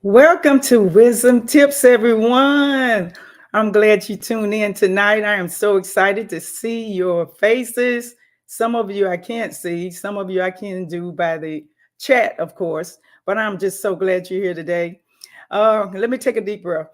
Welcome to Wisdom Tips, everyone. I'm glad you tuned in tonight. I am so excited to see your faces. Some of you I can't see, some of you I can do by the chat, of course, but I'm just so glad you're here today. Let me take a deep breath.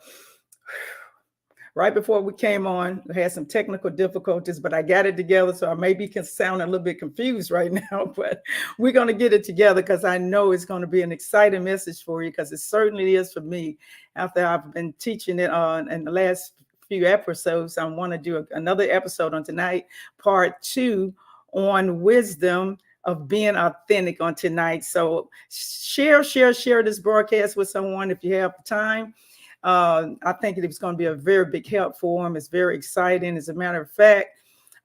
Right before we came on, I had some technical difficulties, but I got it together. So I maybe can sound a little bit confused right now, but we're going to get it together because I know it's going to be an exciting message for you, because it certainly is for me. After I've been teaching it on in the last few episodes, I want to do another episode on tonight, part 2 on wisdom of being authentic on tonight. So share this broadcast with someone if you have time. I think it was going to be a very big help for them. It's very exciting. As a matter of fact,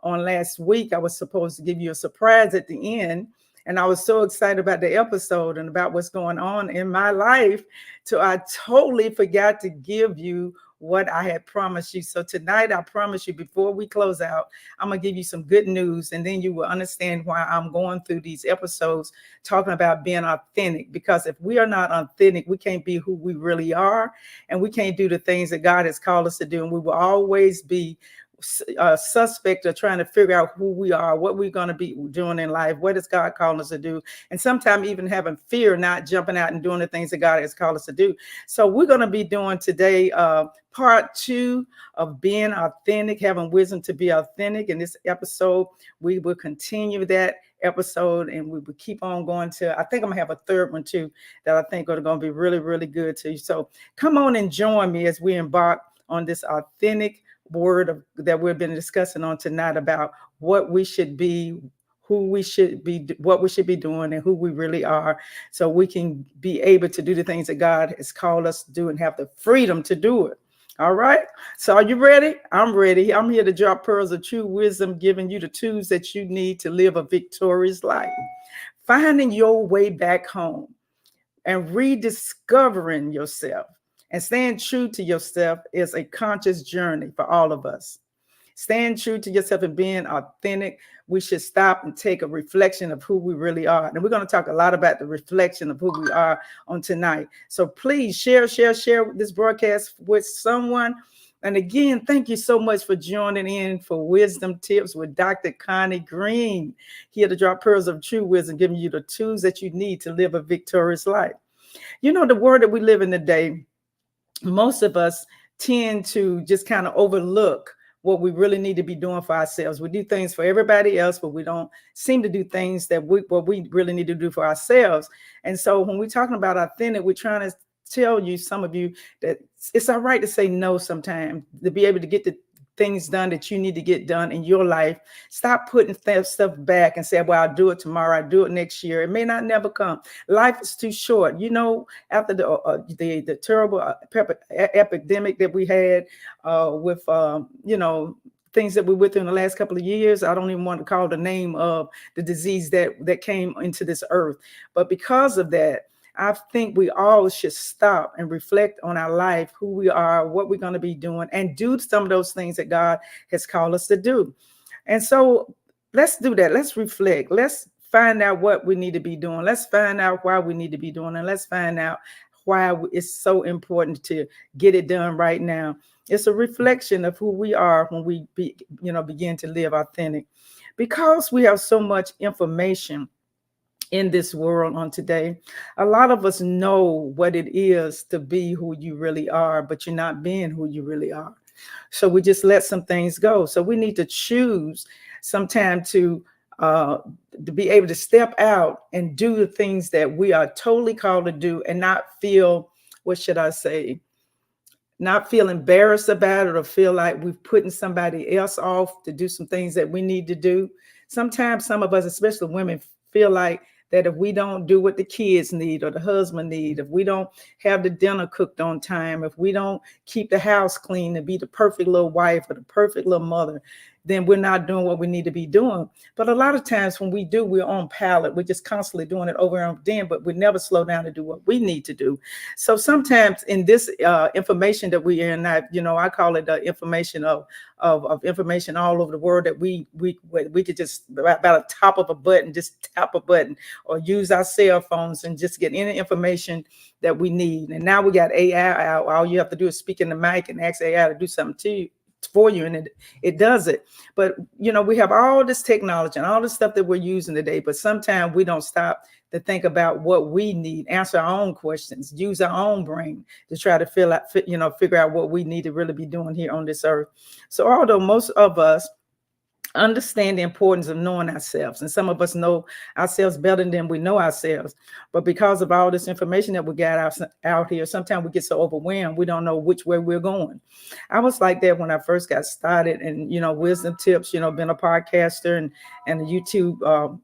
on last week, I was supposed to give you a surprise at the end. And I was so excited about the episode and about what's going on in my life. So I totally forgot to give you what I had promised you. So tonight, I promise you, before we close out, I'm going to give you some good news. And then you will understand why I'm going through these episodes talking about being authentic. Because if we are not authentic, we can't be who we really are. And we can't do the things that God has called us to do. And we will always be suspect of trying to figure out who we are, what we're going to be doing in life, what is God calling us to do, and sometimes even having fear, not jumping out and doing the things that God has called us to do. So we're going to be doing today part 2 of being authentic, having wisdom to be authentic. In this episode, we will continue that episode and we will keep on going to, I think I'm gonna have a third one too that I think are going to be really, really good to you. So come on and join me as we embark on this authentic that we've been discussing on tonight about what we should be, who we should be, what we should be doing, and who we really are, so we can be able to do the things that God has called us to do and have the freedom to do it. All right. So are you ready? I'm ready. I'm here to drop pearls of true wisdom, giving you the tools that you need to live a victorious life, finding your way back home and rediscovering yourself. And staying true to yourself is a conscious journey for all of us. Staying true to yourself and being authentic, we should stop and take a reflection of who we really are. And we're going to talk a lot about the reflection of who we are on tonight. So please share this broadcast with someone. And again, thank you so much for joining in for Wisdom Tips with Dr. Connie Green, here to drop pearls of true wisdom, giving you the tools that you need to live a victorious life. You know, the world that we live in today, most of us tend to just kind of overlook what we really need to be doing for ourselves. We do things for everybody else, but we don't seem to do things that what we really need to do for ourselves. And so when we're talking about authentic, we're trying to tell you, some of you, that it's all right to say no sometimes, to be able to get the things done that you need to get done in your life. Stop putting stuff back and say, well, I'll do it tomorrow, I'll do it next year. It may not never come. Life is too short. You know, after the terrible epidemic that we had with, things that we went through in the last couple of years, I don't even want to call the name of the disease that came into this earth. But because of that, I think we all should stop and reflect on our life, who we are, what we're going to be doing, and do some of those things that God has called us to do. And so let's do that. Let's reflect. Let's find out what we need to be doing. Let's find out why we need to be doing it. And let's find out why it's so important to get it done right now. It's a reflection of who we are when we begin to live authentic. Because we have so much information in this world on today, a lot of us know what it is to be who you really are, but you're not being who you really are. So we just let some things go. So we need to choose sometime to be able to step out and do the things that we are totally called to do, and not feel, what should I say, not feel embarrassed about it, or feel like we're putting somebody else off to do some things that we need to do. Sometimes some of us, especially women, feel like that if we don't do what the kids need or the husband need, if we don't have the dinner cooked on time, if we don't keep the house clean and be the perfect little wife or the perfect little mother, then we're not doing what we need to be doing. But a lot of times when we do, we're on pallet. We're just constantly doing it over and over again, but we never slow down to do what we need to do. So sometimes in this information that we are in, I call it the information of information all over the world that we could just about the top of a button, just tap a button or use our cell phones and just get any information that we need. And now we got AI out. All you have to do is speak in the mic and ask AI to do something for you, and it does it. But we have all this technology and all this stuff that we're using today, but sometimes we don't stop to think about what we need, answer our own questions, use our own brain to try to figure out what we need to really be doing here on this earth. So although most of us understand the importance of knowing ourselves, and some of us know ourselves better than we know ourselves, but because of all this information that we got out here, sometimes we get so overwhelmed we don't know which way we're going. I was like that when I first got started, and wisdom tips, being a podcaster and a YouTube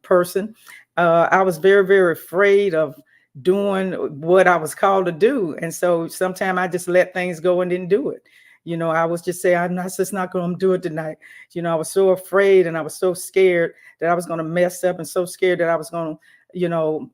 person. I was very, very afraid of doing what I was called to do, and so sometimes I just let things go and didn't do it. I was just saying, I'm just not going to do it tonight. I was so afraid and I was so scared that I was going to mess up, and so scared that I was going to,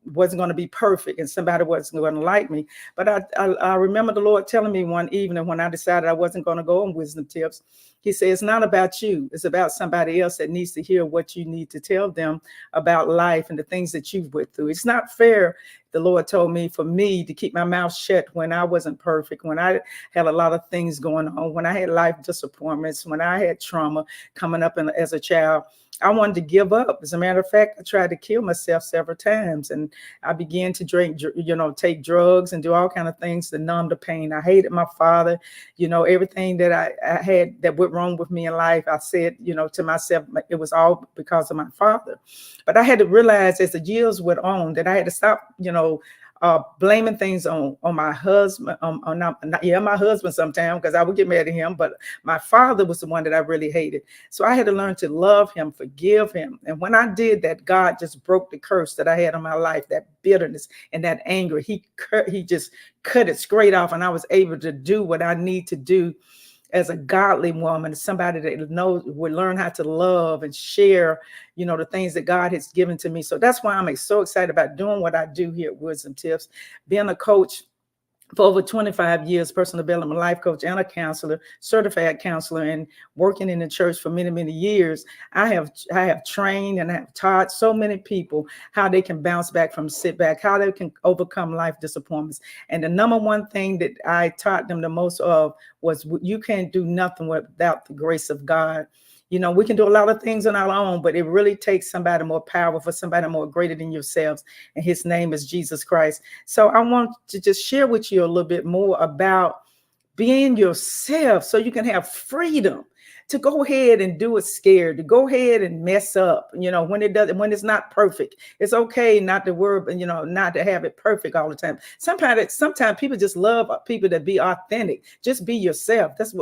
wasn't going to be perfect and somebody wasn't going to like me. But I remember the Lord telling me one evening when I decided I wasn't going to go on wisdom tips. He said, it's not about you. It's about somebody else that needs to hear what you need to tell them about life and the things that you've went through. It's not fair, the Lord told me, for me to keep my mouth shut when I wasn't perfect, when I had a lot of things going on, when I had life disappointments, when I had trauma coming up as a child. I wanted to give up. As a matter of fact, I tried to kill myself several times, and I began to drink, take drugs and do all kinds of things to numb the pain. I hated my father. Everything that I had that went wrong with me in life, I said, to myself, it was all because of my father. But I had to realize as the years went on that I had to stop, blaming things on my husband, my husband sometimes, because I would get mad at him, but my father was the one that I really hated. So I had to learn to love him, forgive him. And when I did that, God just broke the curse that I had on my life, that bitterness and that anger. He just cut it straight off, and I was able to do what I need to do as a godly woman, somebody that would learn how to love and share, the things that God has given to me. So that's why I'm so excited about doing what I do here at Wisdom Tips, being a coach for over 25 years, personal development life coach and a counselor, certified counselor, and working in the church for many, many years. I have trained and I have taught so many people how they can bounce back from setback, how they can overcome life disappointments. And the number one thing that I taught them the most of was you can't do nothing without the grace of God. We can do a lot of things on our own, but it really takes somebody more powerful, somebody more greater than yourselves. And his name is Jesus Christ. So I want to just share with you a little bit more about being yourself so you can have freedom to go ahead and do it scared, to go ahead and mess up, when it's not perfect. It's okay not to worry, not to have it perfect all the time. Sometimes people just love people to be authentic. Just be yourself. That's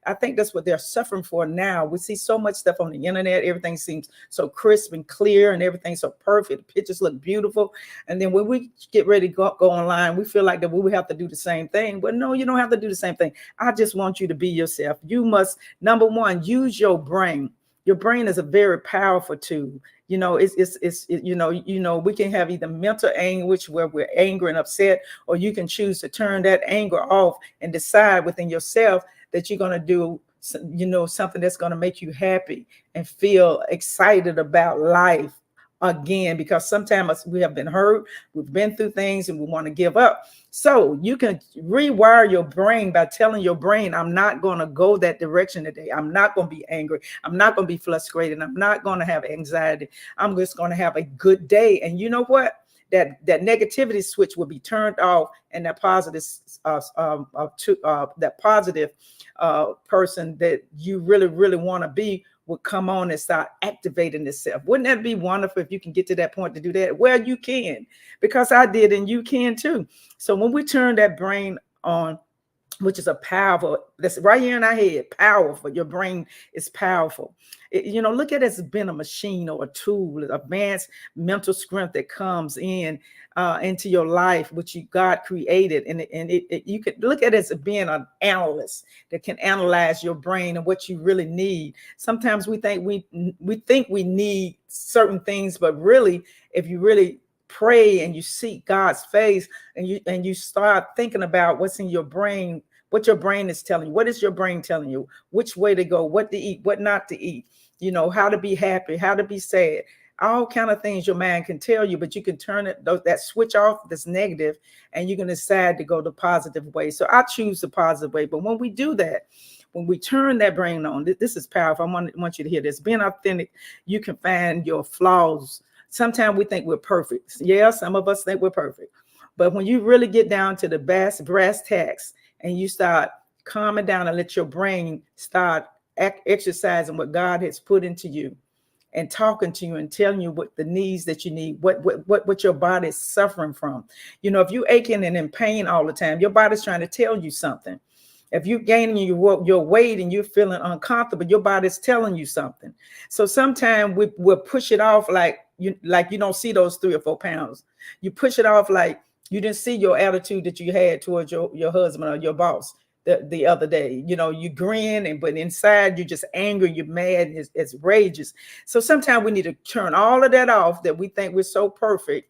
I think that's what they're suffering for now. We see so much stuff on the internet. Everything seems so crisp and clear and everything's so perfect. The pictures look beautiful. And then when we get ready to go online, we feel like that we have to do the same thing. But no, you don't have to do the same thing. I just want you to be yourself. You must, number one, use your brain. Your brain is a very powerful tool. We can have either mental anguish where we're angry and upset, or you can choose to turn that anger off and decide within yourself that you're going to do, something that's going to make you happy and feel excited about life again, because sometimes we have been hurt, we've been through things, and we want to give up. So you can rewire your brain by telling your brain, I'm not going to go that direction today. I'm not going to be angry. I'm not going to be frustrated. I'm not going to have anxiety. I'm just going to have a good day. And you know what? That negativity switch will be turned off, and that positive person that you really, really want to be will come on and start activating itself. Wouldn't that be wonderful if you can get to that point to do that? Well, you can, because I did, and you can too. So when we turn that brain on, which is a powerful, that's right here in our head, powerful. Your brain is powerful. Look at it as being a machine or a tool, advanced mental strength that comes into your life, which God created. You could look at it as being an analyst that can analyze your brain and what you really need. Sometimes we think we need certain things, but really, if you really pray and you seek God's face and you start thinking about what's in your brain, what your brain is telling you. What is your brain telling you? Which way to go, what to eat, what not to eat, how to be happy, how to be sad, all kind of things your mind can tell you, but you can turn that switch off that's negative, and you can decide to go the positive way. So I choose the positive way. But when we do that, when we turn that brain on, this is powerful. I want you to hear this. Being authentic, you can find your flaws. Sometimes we think we're perfect. Yeah, some of us think we're perfect. But when you really get down to the brass tacks, and you start calming down and let your brain start exercising what God has put into you, and talking to you and telling you what the needs that you need, what your body is suffering from. If you're aching and in pain all the time, your body's trying to tell you something. If you're gaining your weight and you're feeling uncomfortable, your body's telling you something. So sometimes we'll push it off like you don't see those 3 or 4 pounds. You push it off like you didn't see your attitude that you had towards your husband or your boss the other day. You grin, but inside you're just angry, you're mad, it's rages. So sometimes we need to turn all of that off, that we think we're so perfect,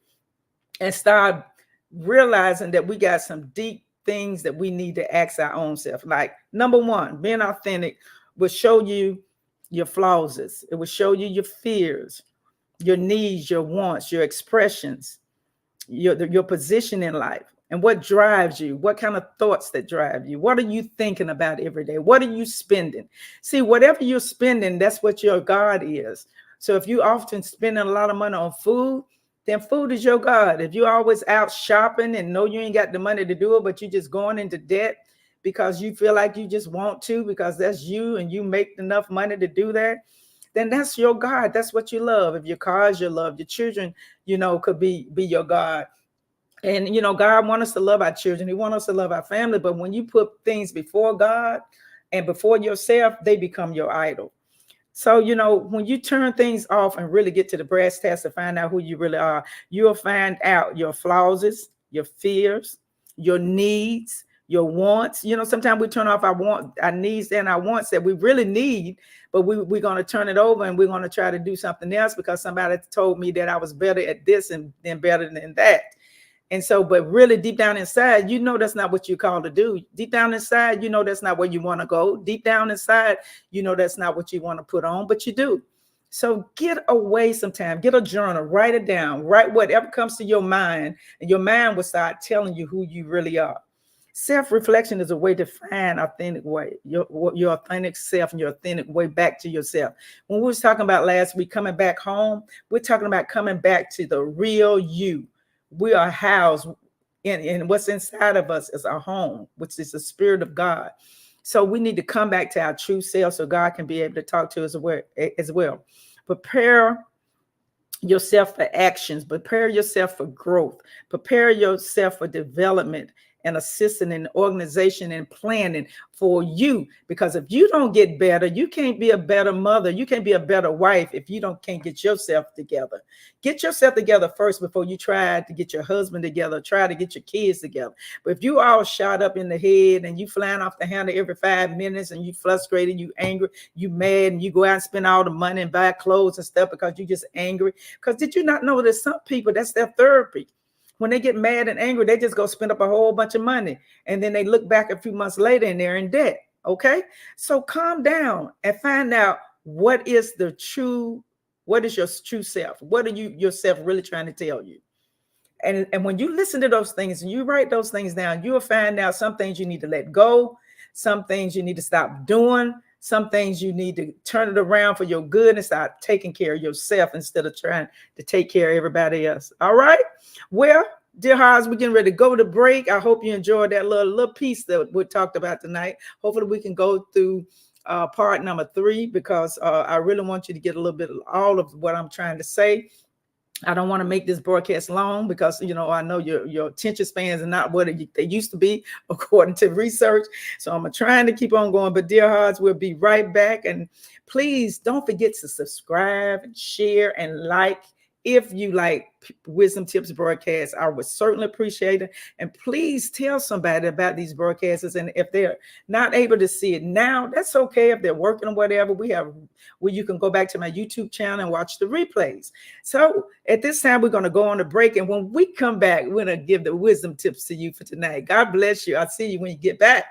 and start realizing that we got some deep things that we need to ask our own self. Like, number one, being authentic will show you your flaws. It will show you your fears, your needs, your wants, your expressions, your position in life, and what drives you, what kind of thoughts that drive you. What are you thinking about every day? What are you spending? See, whatever you're spending, that's what your God is. So if you often spending a lot of money on food, then food is your God. If you're always out shopping and know you ain't got the money to do it, but you're just going into debt because you feel like you just want to, because that's you and you make enough money to do that, then that's your God. That's what you love. If your car is your love, your children, could be your God. And, God wants us to love our children. He wants us to love our family. But when you put things before God and before yourself, they become your idol. So, when you turn things off and really get to the brass tacks to find out who you really are, you'll find out your flaws, your fears, your needs, your wants. Sometimes we turn off our needs and our wants that we really need, but we're going to turn it over and we're going to try to do something else because somebody told me that I was better at this and then better than that. And so, but really deep down inside, that's not what you're called to do. Deep down inside, that's not where you want to go. Deep down inside, that's not what you want to put on, but you do. So get away sometime, get a journal, write it down, write whatever comes to your mind, and your mind will start telling you who you really are. Self-reflection is a way to find authentic way, your authentic self and your authentic way back to yourself. When we was talking about last week, coming back home, we're talking about coming back to the real you. We are housed in what's inside of us is our home, which is the Spirit of God. So we need to come back to our true self so God can be able to talk to us as well. Prepare yourself for actions. Prepare yourself for growth. Prepare yourself for development and assisting in organization and planning for you. Because if you don't get better, you can't be a better mother. You can't be a better wife if you can't get yourself together. Get yourself together first before you try to get your husband together, try to get your kids together. But if you all shot up in the head and you flying off the handle every 5 minutes and you frustrated, you angry, you mad, and you go out and spend all the money and buy clothes and stuff because you're just angry. Because did you not know that some people, that's their therapy? When they get mad and angry, they just go spend up a whole bunch of money. And then they look back a few months later and they're in debt. Okay. So calm down and find out what is your true self? What are you yourself really trying to tell you? And when you listen to those things and you write those things down, you'll find out some things you need to let go. Some things you need to stop doing. Some things you need to turn it around for your good and start taking care of yourself instead of trying to take care of everybody else. All right. Well, dear hearts, we're getting ready to go to break. I hope you enjoyed that little piece that we talked about tonight. Hopefully we can go through part number 3 because I really want you to get a little bit of all of what I'm trying to say. I don't want to make this broadcast long because, I know your attention spans are not what they used to be, according to research. So I'm trying to keep on going. But dear hearts, we'll be right back. And please don't forget to subscribe and share and like. If you like Wisdom Tips broadcasts, I would certainly appreciate it. And please tell somebody about these broadcasts. And if they're not able to see it now, that's okay. If they're working or whatever, we have where you can go back to my YouTube channel and watch the replays. So at this time, we're going to go on a break. And when we come back, we're going to give the wisdom tips to you for tonight. God bless you. I'll see you when you get back.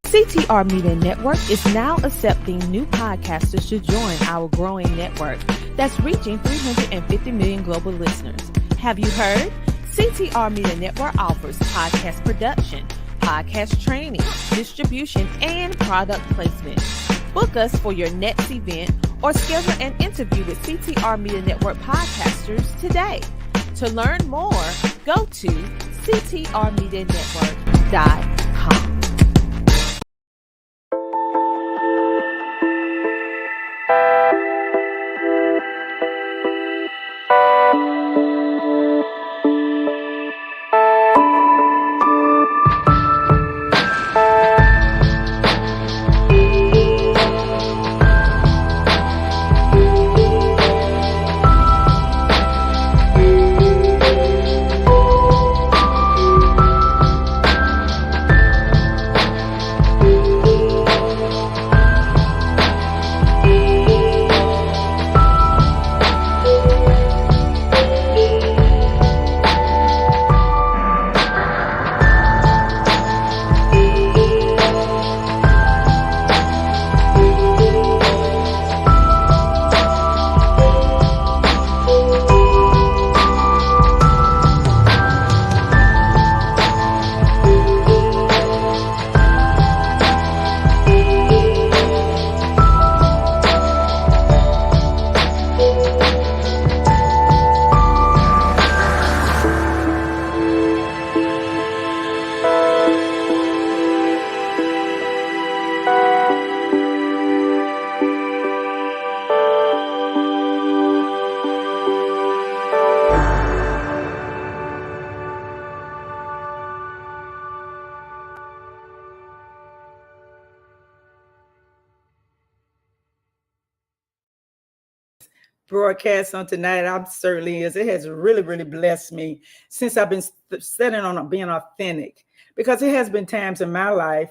CTR Media Network is now accepting new podcasters to join our growing network that's reaching 350 million global listeners. Have you heard? CTR Media Network offers podcast production, podcast training, distribution, and product placement. Book us for your next event or schedule an interview with CTR Media Network podcasters today. To learn more, go to ctrmedianetwork.com. Broadcast on tonight. I'm certainly is. It has really, really blessed me since I've been studying on being authentic, because it has been times in my life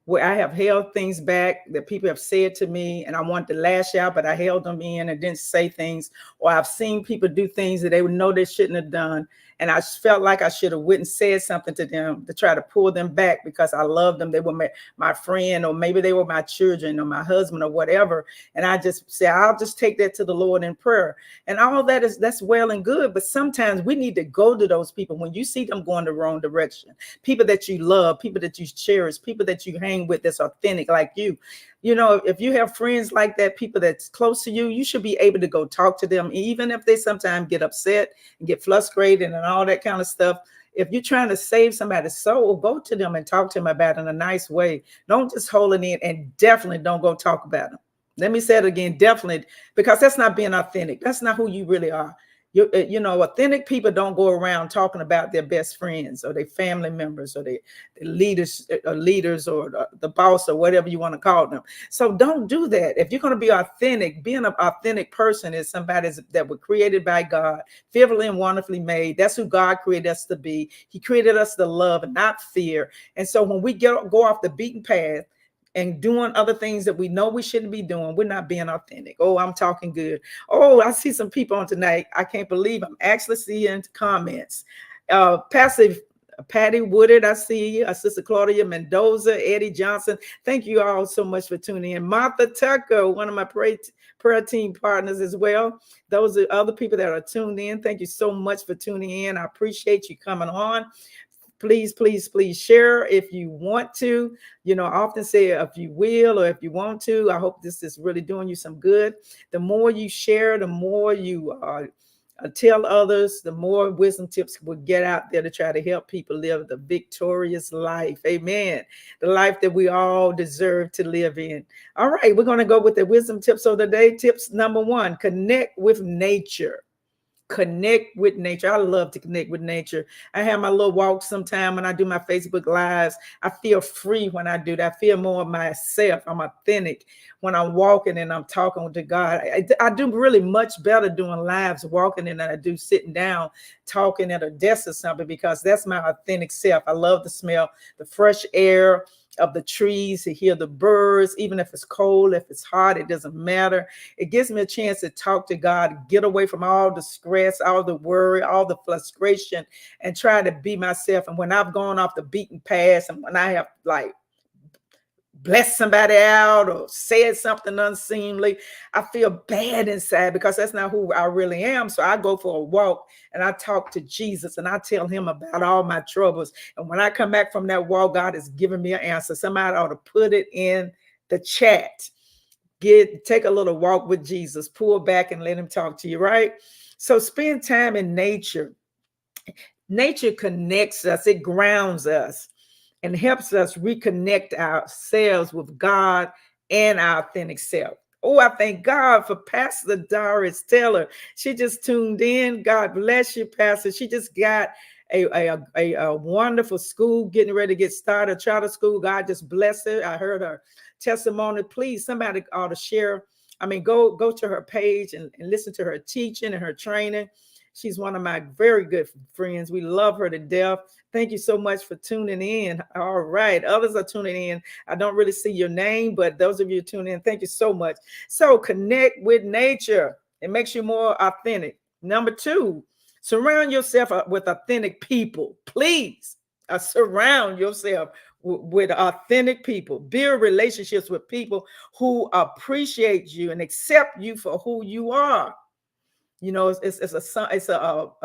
where I have held things back that people have said to me, and I wanted to lash out, but I held them in and didn't say things. Or I've seen people do things that they would know they shouldn't have done, and I felt like I should have went and said something to them to try to pull them back because I loved them. They were my friend, or maybe they were my children or my husband or whatever. And I just say, I'll just take that to the Lord in prayer. And all that's well and good. But sometimes we need to go to those people when you see them going the wrong direction. People that you love, people that you cherish, people that you hang with that's authentic like you. You know, if you have friends like that, people that's close to you, you should be able to go talk to them, even if they sometimes get upset and get frustrated and all that kind of stuff. If you're trying to save somebody's soul, go to them and talk to them about it in a nice way. Don't just hold it in, and definitely don't go talk about them. Let me say it again, definitely, because that's not being authentic. That's not who you really are. Authentic people don't go around talking about their best friends or their family members or their leaders or the boss or whatever you want to call them. So don't do that. If you're going to be authentic, being an authentic person is somebody that was created by God, fearfully and wonderfully made. That's who God created us to be. He created us to love and not fear. And so when we go off the beaten path and doing other things that we know we shouldn't be doing, we're not being authentic. Oh, I'm talking good. Oh, I see some people on tonight. I can't believe I'm actually seeing comments. Pastor Patty Woodard, I see you. Sister Claudia Mendoza, Eddie Johnson. Thank you all so much for tuning in. Martha Tucker, one of my prayer team partners as well. Those are other people that are tuned in. Thank you so much for tuning in. I appreciate you coming on. Please, please, please share if you want to. I often say if you will or if you want to. I hope this is really doing you some good. The more you share, the more you tell others, the more wisdom tips will get out there to try to help people live the victorious life. Amen. The life that we all deserve to live in. All right, we're going to go with the wisdom tips of the day. Tips number 1, connect with nature. Connect with nature. I love to connect with nature. I have my little walks sometime when I do my Facebook lives. I feel free when I do that. I feel more of myself. I'm authentic when I'm walking and I'm talking to God. I do really much better doing lives walking than I do sitting down talking at a desk or something, because that's my authentic self. I love to smell the fresh air of the trees, to hear the birds, even if it's cold, if it's hot, it doesn't matter. It gives me a chance to talk to God, get away from all the stress, all the worry, all the frustration, and try to be myself. And when I've gone off the beaten path, and when I have blessed somebody out or said something unseemly, I feel bad inside, because that's not who I really am. So I go for a walk and I talk to Jesus and I tell him about all my troubles. And when I come back from that walk, God has given me an answer. Somebody ought to put it in the chat. Take a little walk with Jesus, pull back and let him talk to you, right? So spend time in nature. Nature connects us, it grounds us, and helps us reconnect ourselves with God and our authentic self. Oh, I thank God for Pastor Doris Taylor. She just tuned in. God bless you, Pastor. She just got a wonderful school, getting ready to get started, charter school. God just bless her. I heard her testimony. Please, somebody ought to share. Go to her page and listen to her teaching and her training. She's one of my very good friends. We love her to death. Thank you so much for tuning in. All right. Others are tuning in. I don't really see your name, but those of you tuning in, thank you so much. So connect with nature. It makes you more authentic. Number 2, surround yourself with authentic people. Please surround yourself with authentic people. Build relationships with people who appreciate you and accept you for who you are. It's a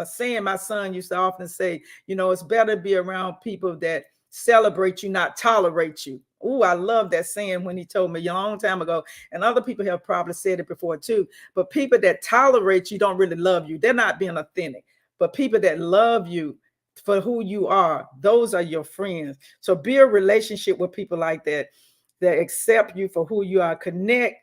saying my son used to often say, it's better to be around people that celebrate you, not tolerate you. Oh, I love that saying when he told me a long time ago. And other people have probably said it before too. But people that tolerate you don't really love you. They're not being authentic. But people that love you for who you are, those are your friends. So build a relationship with people like that accept you for who you are. Connect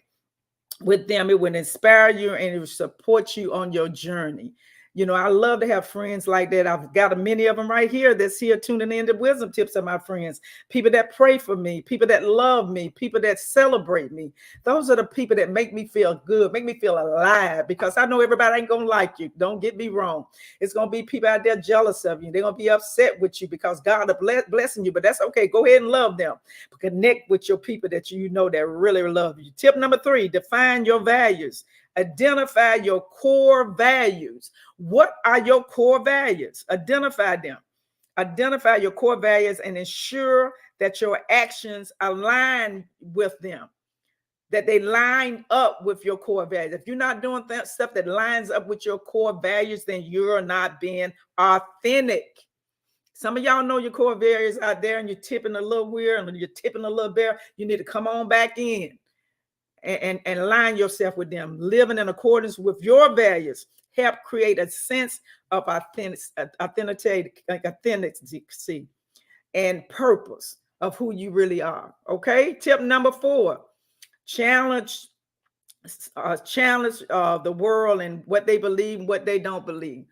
with them. It would inspire you and it would support you on your journey. I love to have friends like that. I've got many of them right here that's here tuning in to wisdom tips of my friends. People that pray for me, people that love me, people that celebrate me. Those are the people that make me feel good, make me feel alive, because I know everybody ain't going to like you. Don't get me wrong. It's going to be people out there jealous of you. They're going to be upset with you because God is blessing you, but that's okay. Go ahead and love them. Connect with your people that that really love you. Tip number 3, define your values. Identify your core values. What are your core values? Identify them. Identify your core values and ensure that your actions align with them, that they line up with your core values. If you're not doing stuff that lines up with your core values, then you're not being authentic. Some of y'all know your core values out there and you're tipping a little weird and you're tipping a little bare. You need to come on back in and align yourself with them. Living in accordance with your values help create a sense of authenticity and purpose of who you really are. Okay. Tip number 4, challenge the world and what they believe and what they don't believe.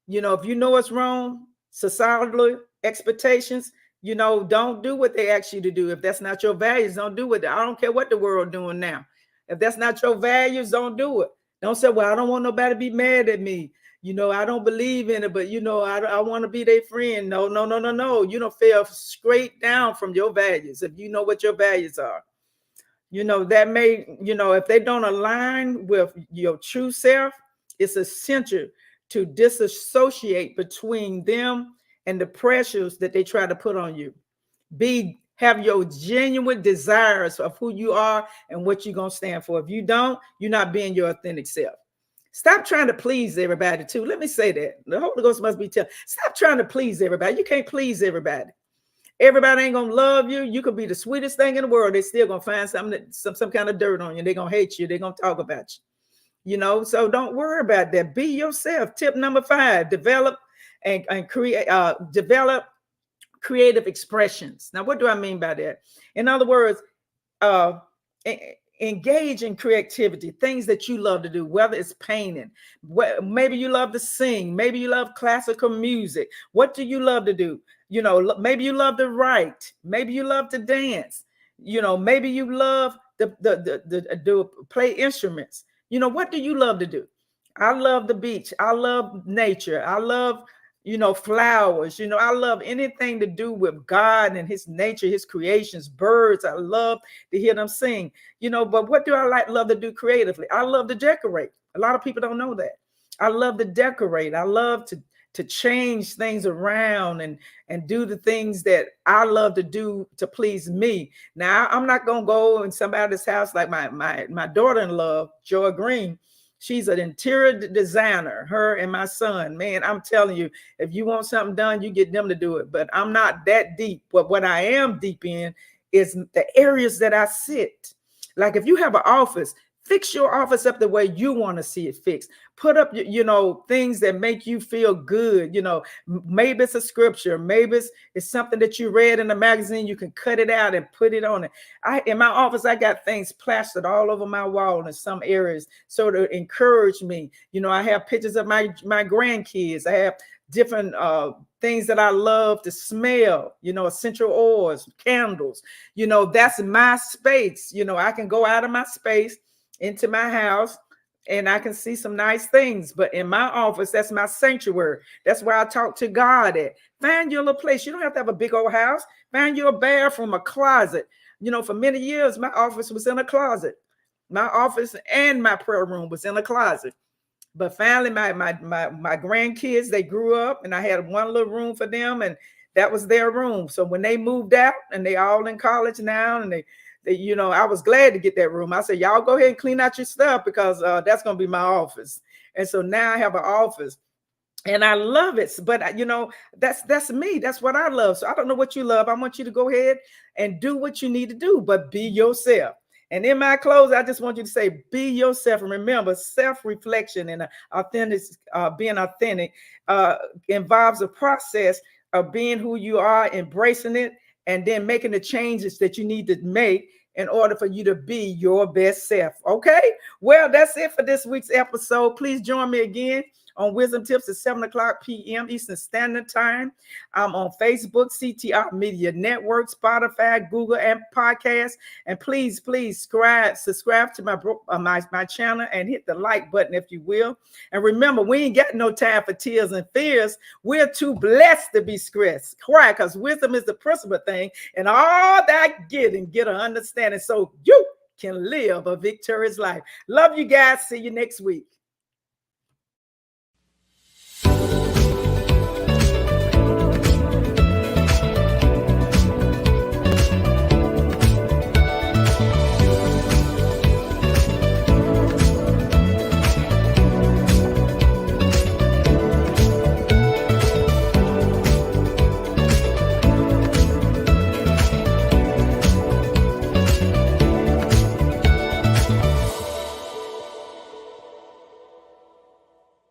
If you know it's wrong, societal expectations, don't do what they ask you to do. If that's not your values, don't do it. I don't care what the world doing now. If that's not your values, don't do it. Don't say, well, I don't want nobody to be mad at me. I don't believe in it, but I want to be their friend. No. Fell straight down from your values. If you know what your values are, that may, if they don't align with your true self, it's essential to disassociate between them and the pressures that they try to put on you. Have your genuine desires of who you are and what you're going to stand for. If you don't, you're not being your authentic self. Stop trying to please everybody too. Let me say that. The Holy Ghost must be telling. Stop trying to please everybody. You can't please everybody. Everybody ain't gonna love you. You could be the sweetest thing in the world. They're still gonna find some kind of dirt on you. They're gonna hate you. They're gonna talk about you. So don't worry about that. Be yourself. Tip number 5: develop and create. Develop creative expressions. Now, what do I mean by that? In other words, engage in creativity, things that you love to do, whether it's painting, maybe you love to sing, maybe you love classical music. What do you love to do? Maybe you love to write, maybe you love to dance, maybe you love to play instruments. What do you love to do? I love the beach. I love nature. I love flowers. I love anything to do with God and his nature, his creations, birds. I love to hear them sing, but what do I love to do creatively? I love to decorate. A lot of people don't know that. I love to decorate. I love to change things around and do the things that I love to do to please me. Now, I'm not going to go in somebody's house like my daughter-in-law, Joy Green. She's an interior designer, her and my son. Man, I'm telling you, if you want something done, you get them to do it. But I'm not that deep. But what I am deep in is the areas that I sit. Like if you have an office, fix your office up the way you want to see it fixed. Put up, things that make you feel good. Maybe it's a scripture. Maybe it's something that you read in a magazine. You can cut it out and put it on it. In my office, I got things plastered all over my wall in some areas so to encourage me. I have pictures of my grandkids. I have different things that I love to smell, essential oils, candles. That's my space. I can go out of my space into my house and I can see some nice things. But in my office, that's my sanctuary. That's where I talk to God at. Find your little place. You don't have to have a big old house. Find your bathroom, a closet. For many years, my office was in a closet. My office and my prayer room was in a closet. But finally, my grandkids, they grew up and I had one little room for them and that was their room. So when they moved out and they all in college now and they I was glad to get that room. I said, y'all go ahead and clean out your stuff because that's going to be my office. And so now I have an office and I love it. But, that's me. That's what I love. So I don't know what you love. I want you to go ahead and do what you need to do, but be yourself. And in my close, I just want you to say, be yourself. And remember, self-reflection and being authentic involves a process of being who you are, embracing it, and then making the changes that you need to make in order for you to be your best self. Okay? Well, that's it for this week's episode. Please join me again on Wisdom Tips at 7:00 p.m. Eastern Standard Time. I'm on Facebook, CTR Media Network, Spotify, Google, and podcasts. And please subscribe to my channel and hit the like button if you will. And remember, we ain't got no time for tears and fears. We're too blessed to be stressed. Why? Because wisdom is the principal thing, and all that get an understanding so you can live a victorious life. Love you guys. See you next week.